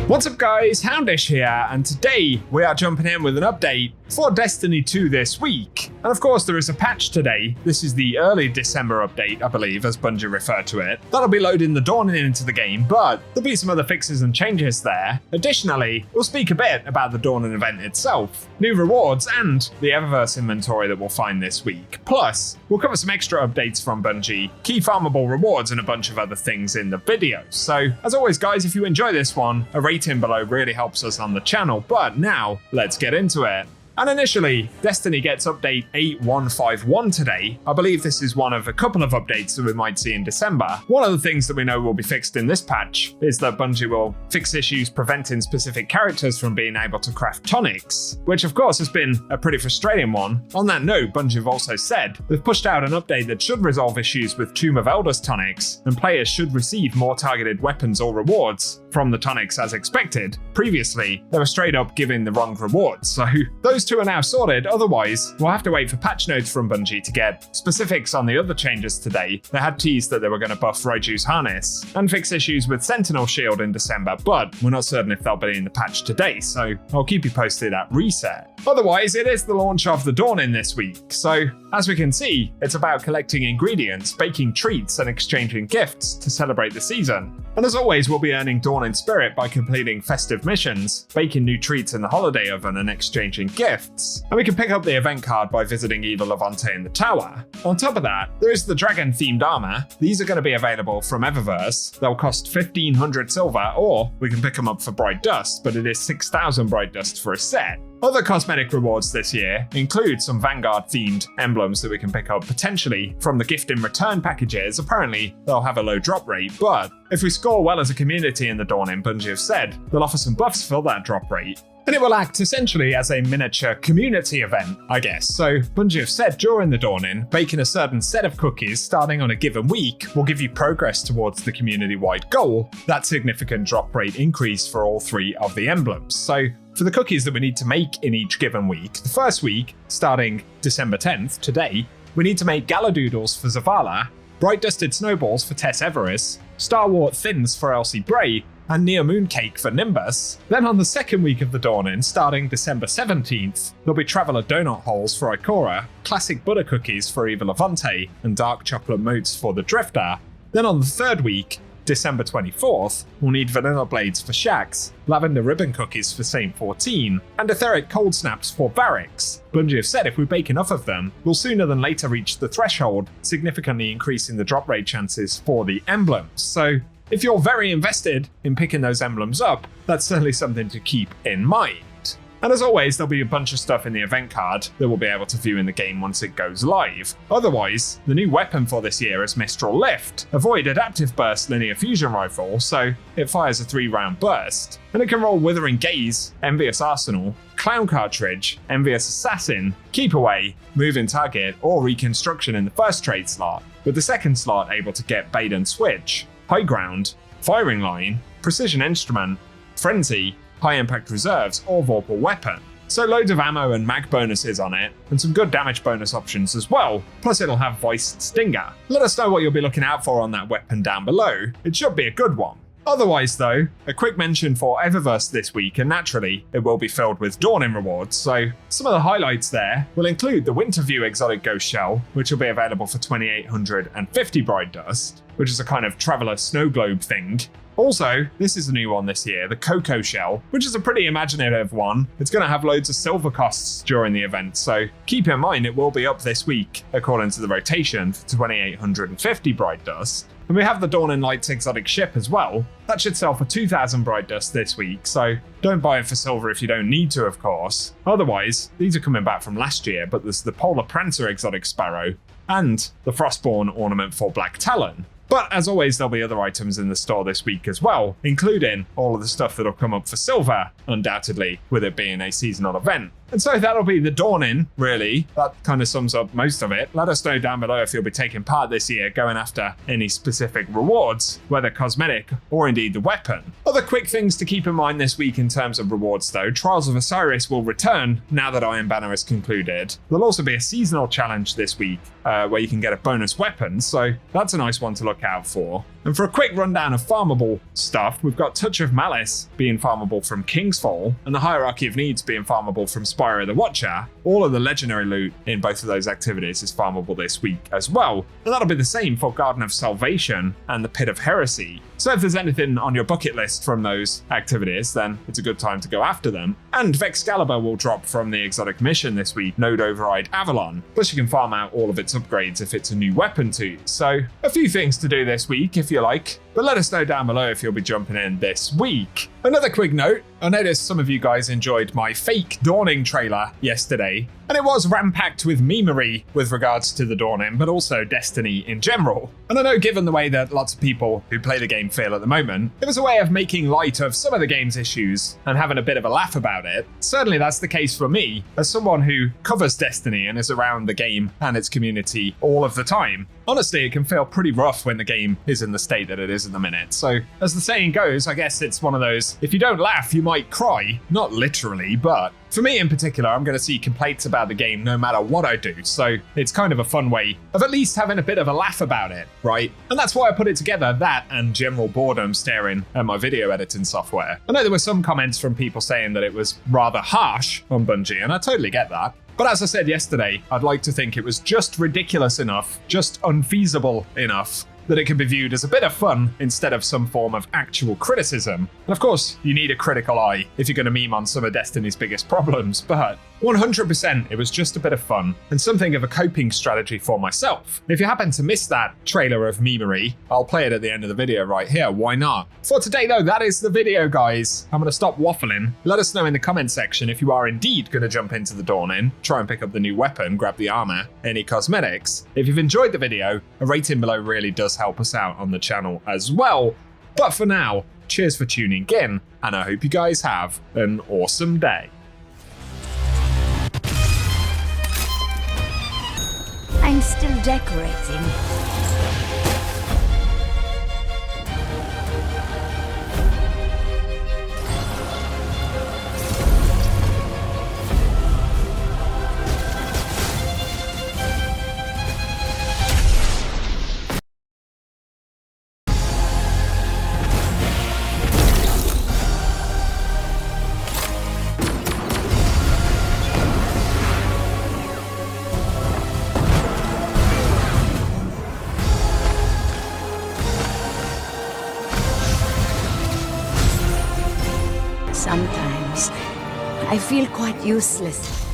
What's up guys, Houndish here, and today we are jumping in with an update for Destiny 2 this week. And of course there is a patch today. This is the early December update, I believe, as Bungie referred to it. That'll be loading the Dawning into the game, but there'll be some other fixes and changes there. Additionally, we'll speak a bit about the Dawning event itself, new rewards, and the Eververse inventory that we'll find this week. Plus, we'll cover some extra updates from Bungie, key farmable rewards, and a bunch of other things in the video. So, as always guys, if you enjoy this one, a rating below really helps us on the channel, but now, let's get into it. And initially, Destiny gets update 8151 today. I believe this is one of a couple of updates that we might see in December. One of the things that we know will be fixed in this patch is that Bungie will fix issues preventing specific characters from being able to craft tonics, which of course has been a pretty frustrating one. On that note, Bungie have also said they've pushed out an update that should resolve issues with Tomb of Elders tonics, and players should receive more targeted weapons or rewards from the tonics as expected. Previously, they were straight up giving the wrong rewards, so those two are now sorted. Otherwise, we'll have to wait for patch notes from Bungie to get specifics on the other changes today. They had teased that they were going to buff Raiju's harness and fix issues with Sentinel Shield in December, but we're not certain if they'll be in the patch today, so I'll keep you posted at reset. Otherwise, it is the launch of the Dawning this week, so as we can see, it's about collecting ingredients, baking treats, and exchanging gifts to celebrate the season. And as always, we'll be earning Dawning Spirit by completing festive missions, baking new treats in the holiday oven, and exchanging gifts. And we can pick up the event card by visiting Eva Levante in the tower. On top of that, there is the dragon-themed armor. These are going to be available from Eververse. They'll cost 1500 silver, or we can pick them up for Bright Dust, but it is 6000 Bright Dust for a set. Other cosmetic rewards this year include some Vanguard-themed emblems that we can pick up potentially from the gift in return packages. Apparently, they'll have a low drop rate, but if we score well as a community in the Dawning, Bungie have said they'll offer some buffs for that drop rate. And it will act essentially as a miniature community event, I guess. So Bungie have said during the Dawning, baking a certain set of cookies starting on a given week will give you progress towards the community-wide goal, that significant drop rate increase for all three of the emblems. So for the cookies that we need to make in each given week, the first week, starting December 10th, today, we need to make Galadoodles for Zavala, Bright Dusted Snowballs for Tess Everis, Starwort Thins for Elsie Bray, and Near Moon Cake for Nimbus. Then on the second week of the Dawning, starting December 17th, there'll be Traveller Donut Holes for Ikora, Classic Butter Cookies for Eva Levante, and Dark Chocolate Motes for the Drifter. Then on the third week, December 24th, we'll need Vanilla Blades for Shax, Lavender Ribbon Cookies for Saint 14, and Etheric Cold Snaps for Barracks. Bungie have said if we bake enough of them, we'll sooner than later reach the threshold, significantly increasing the drop rate chances for the emblems. So if you're very invested in picking those emblems up, that's certainly something to keep in mind. And as always, there'll be a bunch of stuff in the event card that we'll be able to view in the game once it goes live. Otherwise, the new weapon for this year is Mistral Lift, a Void Adaptive Burst linear fusion rifle, so it fires a 3-round burst. And it can roll Withering Gaze, Envious Arsenal, Clown Cartridge, Envious Assassin, Keep Away, Moving Target, or Reconstruction in the first trade slot, with the second slot able to get Bait and Switch, High Ground, Firing Line, Precision Instrument, Frenzy, High Impact Reserves, or Vorpal Weapon. So loads of ammo and mag bonuses on it, and some good damage bonus options as well, plus it'll have Voiced Stinger. Let us know what you'll be looking out for on that weapon down below. It should be a good one. Otherwise though, a quick mention for Eververse this week, and naturally, it will be filled with Dawning rewards, so some of the highlights there will include the Winterview Exotic Ghost Shell, which will be available for 2850 Bright Dust, which is a kind of Traveller snow globe thing. Also, this is a new one this year, the Cocoa Shell, which is a pretty imaginative one. It's going to have loads of silver costs during the event, so keep in mind it will be up this week, according to the rotation, for 2850 Bright Dust. And we have the Dawning Lights exotic ship as well. That should sell for 2000 Bright Dust this week, so don't buy it for silver if you don't need to, of course. Otherwise, these are coming back from last year, but there's the Polar Prancer exotic Sparrow, and the Frostborn ornament for Black Talon. But as always, there'll be other items in the store this week as well, including all of the stuff that'll come up for silver, undoubtedly, with it being a seasonal event. And so that'll be the Dawning, really. That kind of sums up most of it. Let us know down below if you'll be taking part this year, going after any specific rewards, whether cosmetic or indeed the weapon. Other quick things to keep in mind this week in terms of rewards though. Trials of Osiris will return now that Iron Banner is concluded. There'll also be a seasonal challenge this week where you can get a bonus weapon, so that's a nice one to look out for. And for a quick rundown of farmable stuff, we've got Touch of Malice being farmable from King's Fall, and the Hierarchy of Needs being farmable from Spyro the Watcher. All of the legendary loot in both of those activities is farmable this week as well. And that'll be the same for Garden of Salvation and the Pit of Heresy. So if there's anything on your bucket list from those activities, then it's a good time to go after them. And Vexcalibur will drop from the exotic mission this week, Node Override Avalon. Plus you can farm out all of its upgrades if it's a new weapon too. So a few things to do this week if you like, but let us know down below if you'll be jumping in this week. Another quick note, I noticed some of you guys enjoyed my fake Dawning trailer yesterday, and it was ram-packed with memery with regards to the Dawning, but also Destiny in general. And I know given the way that lots of people who play the game feel at the moment, it was a way of making light of some of the game's issues and having a bit of a laugh about it. Certainly that's the case for me, as someone who covers Destiny and is around the game and its community all of the time. Honestly, it can feel pretty rough when the game is in the state that it is at the minute. So, as the saying goes, I guess it's one of those, if you don't laugh, you might cry. Not literally, but for me in particular, I'm going to see complaints about the game no matter what I do. So, it's kind of a fun way of at least having a bit of a laugh about it, right? And that's why I put it together, that and general boredom staring at my video editing software. I know there were some comments from people saying that it was rather harsh on Bungie, and I totally get that. But as I said yesterday, I'd like to think it was just ridiculous enough, just unfeasible enough, that it can be viewed as a bit of fun instead of some form of actual criticism. And of course, you need a critical eye if you're going to meme on some of Destiny's biggest problems, but 100% it was just a bit of fun and something of a coping strategy for myself. If you happen to miss that trailer of memery, I'll play it at the end of the video right here, why not? For today though, that is the video guys. I'm going to stop waffling. Let us know in the comment section if you are indeed going to jump into the Dawning, try and pick up the new weapon, grab the armor, any cosmetics. If you've enjoyed the video, a rating below really does help us out on the channel as well. But for now, cheers for tuning in, and I hope you guys have an awesome day. I'm still decorating. Sometimes I feel quite useless.